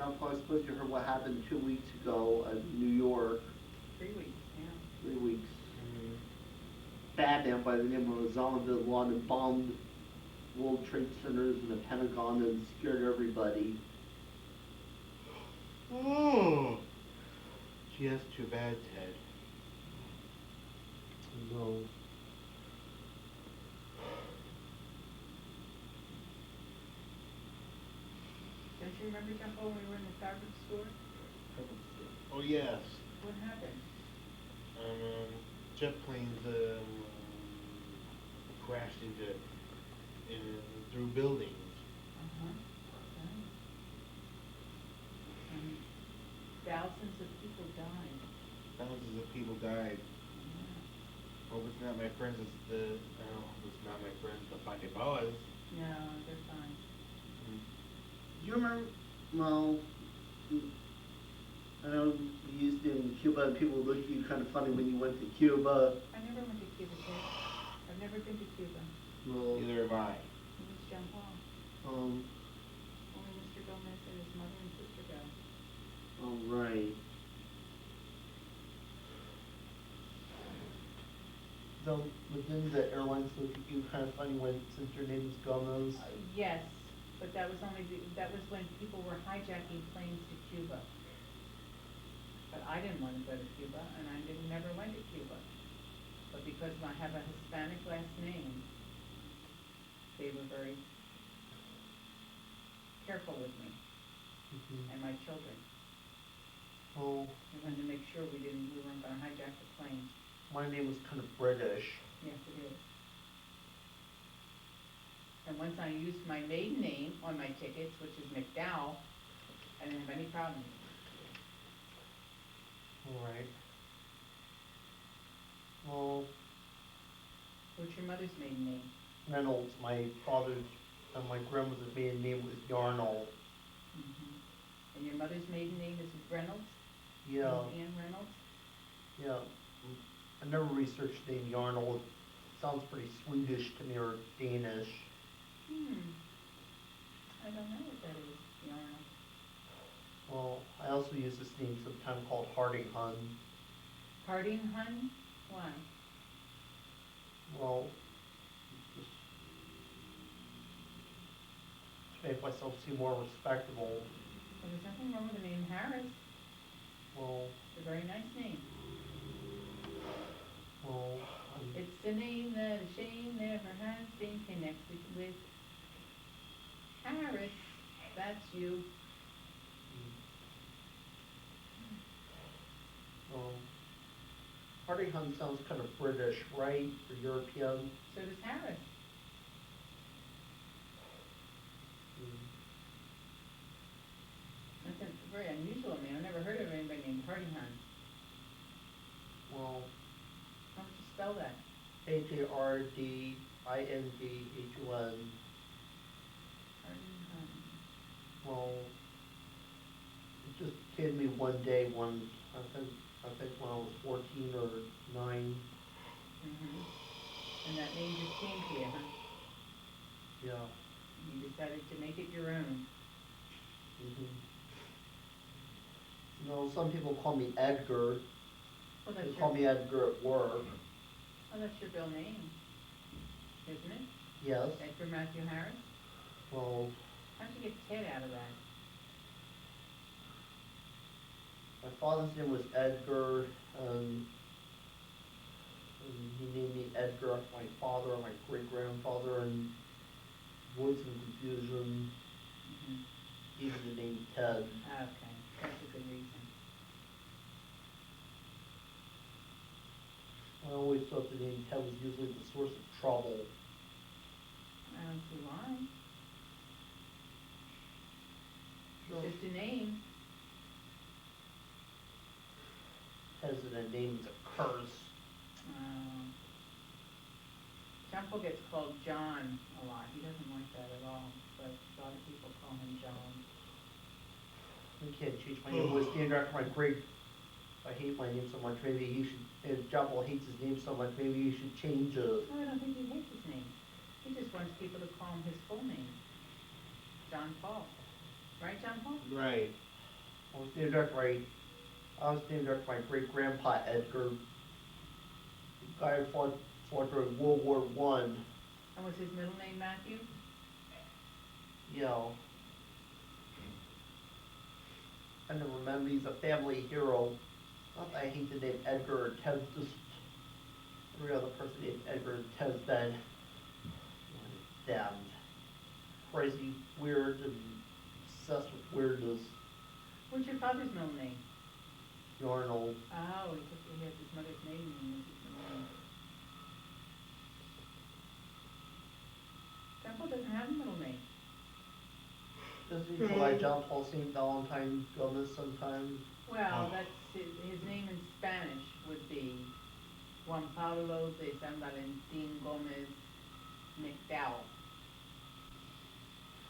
John Paul, I suppose you heard what happened 2 weeks ago in New York. 3 weeks, yeah. 3 weeks. Mm-hmm. Bad man by the name of Osama bin Laden bombed World Trade Centers and the Pentagon and scared everybody. Oh, gee, that's too bad, Ted. No. Don't you remember, Jumbo, when we were in the fabric store? Oh yes. What happened? Jet planes crashed into in through buildings. Uh-huh. Right. And thousands of people died. Thousands of people died. Yeah. Hope it's not my friends. It's the oh, it's not my friends. The Patebawas. No, they're fine. Do you remember? Well, I know you used to in Cuba, and people looked at you kind of funny when you went to Cuba. I never went to Cuba, Ted. I've never been to Cuba. Well, Neither have I. It was John Paul. um, Only Mr. Gomez and his mother and sister go. all right. So, but then the airlines look at you kind of funny when, since your name is Gomez. Yes, but that was that was when people were hijacking planes to Cuba. But I didn't want to go to Cuba, and I never went to Cuba. But because I have a Hispanic last name, they were very careful with me Mhm. and my children. Oh, They wanted to make sure we weren't going to hijack the plane. my name was kind of British. Yes, it is. And once I used my maiden name on my tickets, which is McDowell, I didn't have any problems. All right. Well, What's your mother's maiden name? Reynolds, my father's and my grandmother's maiden name was Yarnall. And your mother's maiden name is Reynolds? Yeah, Ann Reynolds? yeah. I never researched the name Yarnall. It sounds pretty Swedish to me or Danish. I don't know what that is, Yarnall. Well, I also use this name sometimes called Hardinghun. Hardinghun? Why? Well, just to make myself seem more respectable. Well, there's nothing wrong with the name Harris. Well, It's a very nice name. well, It's the name that a shame never has been connected with. Harris, that's you. um, Hardinghun sounds kind of British, right, or European? So does Harris. Mm. That's a very unusual name. I've never heard of anybody named Hardinghun. Well, How would you spell that? Hardinghun. Hardinghun. Well, it just came to me one day when I think when I was 14 or 9. And that name just came to you, huh? Yeah. You decided to make it your own. Mhm. You know, some people call me Edgar. Well, They that's call me Edgar at work. your real name, isn't it? Yes. Edgar Matthew Harris? Well, How'd you get Ted out of that? my father's name was Edgar, and he named me Edgar after my father and my great grandfather, and avoid some confusion. Even the name Ted. Okay, that's a good reason. I always thought the name Ted was usually the source of trouble. I don't see why. Sure. It's just a name. Ted isn't a name, it's a curse. John Paul gets called John a lot. He doesn't like that at all, but a lot of people call him John. I can't change my name. It was named after my great. I hate my name so much. Maybe he should. If John Paul hates his name so much, maybe he should change it. No, I don't think he hates his name. He just wants people to call him his full name. John Paul. Right, John Paul? Right. I was named after my great grandpa Edgar. The guy who fought during World War One. And was his middle name Matthew? You know, and then remember he's a family hero. Not that I hate the name Edgar or Ted, just every other person named Edgar and Ted's been damned crazy, weird, and obsessed with weirdness. What's your father's middle name? Arnold. Oh, he has his mother's maiden name as his middle name. Temple doesn't have a middle name. Doesn't he go by John Paul St. Valentine Gomez sometimes? Well, that's, his name in Spanish would be Juan Pablo de San Valentin Gomez McDowell.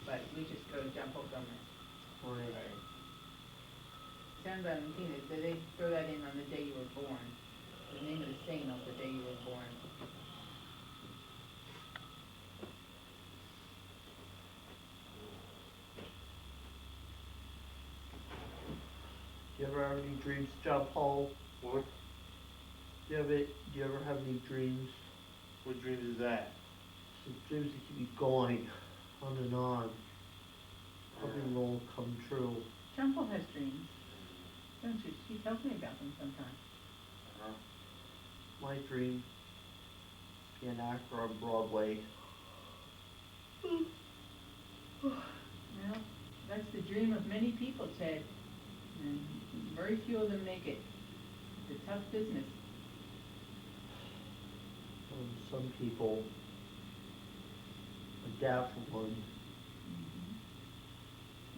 But we just go to John Paul Gomez. Right. San Valentin, they throw that in on the day you were born. The name of the saint of the day you were born. Do you ever have any dreams, John Paul? What? Do you ever have any dreams? What dreams is that? Some dreams that keep you going on and on. Hoping will come true. John Paul has dreams, don't you? He tells me about them sometimes. My dream is to be an actor on Broadway. Well, that's the dream of many people, Ted. And very few of them make it. It's a tough business. Some people, my dad for one,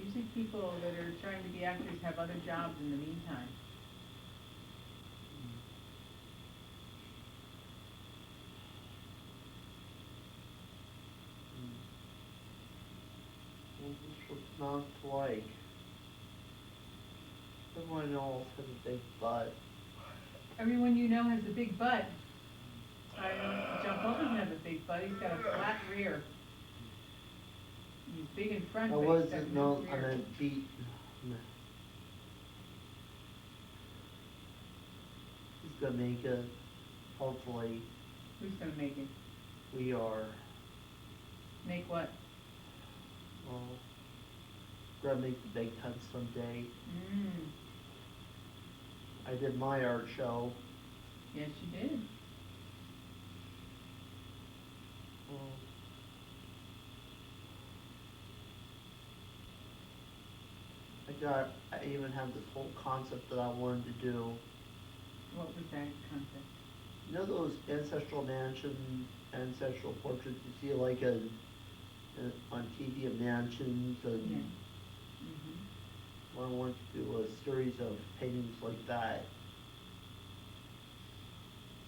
Usually people that are trying to be actors have other jobs in the meantime. well, this was not like. Everyone else has a big butt. Everyone you know has a big butt. John Paul doesn't have a big butt, he's got a flat rear. He's big in front, I but he's got wasn't no known, rear. I meant beat. He's gonna make it, hopefully. Who's gonna make it? We are, Make what? well, gonna make the big time someday. I did my art show. Yes, you did. Well, I even had this whole concept that I wanted to do. What was that concept? You know those ancestral portraits you see like on TV of mansions Yeah. and Mm-hmm. I wanted to do a series of paintings like that.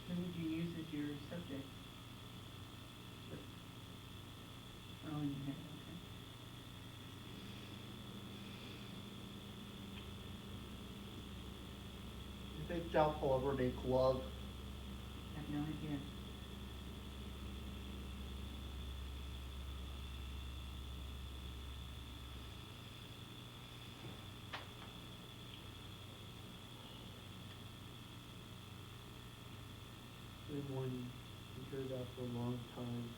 Who would you use as your subject? Oh, in your head, okay. You think John Paul ever make love? I have no idea. Anyone who heard that for a long time.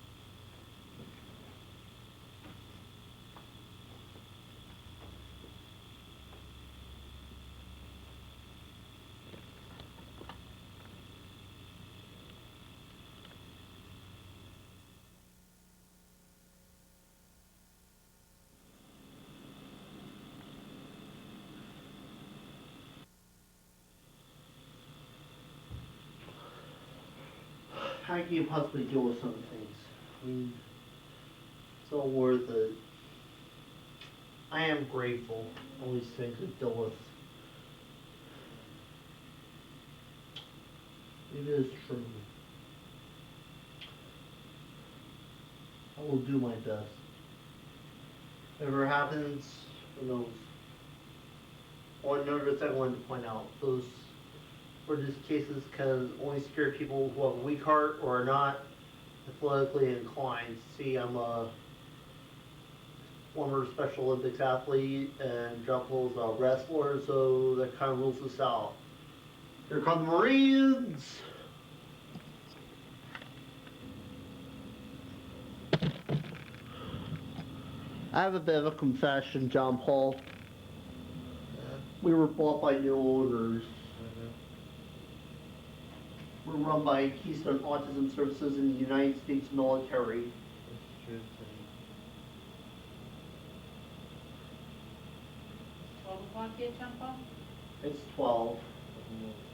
How can you possibly deal with some things? I mean, it's all worth it. I am grateful for all these things we deal with. It is true. I will do my best. Whatever happens, who knows? One other thing I wanted to point out, those religious cases can only scare people who have a weak heart or are not athletically inclined. See, I'm a former Special Olympics athlete, and John Paul's a wrestler, so that kind of rules us out. Here come the Marines! I have a bit of a confession, John Paul. We were bought by new owners. We're run by Keystone Autism Services in the United States military. That's true, so. 12 o'clock yet, John Paul? It's 12. Almost.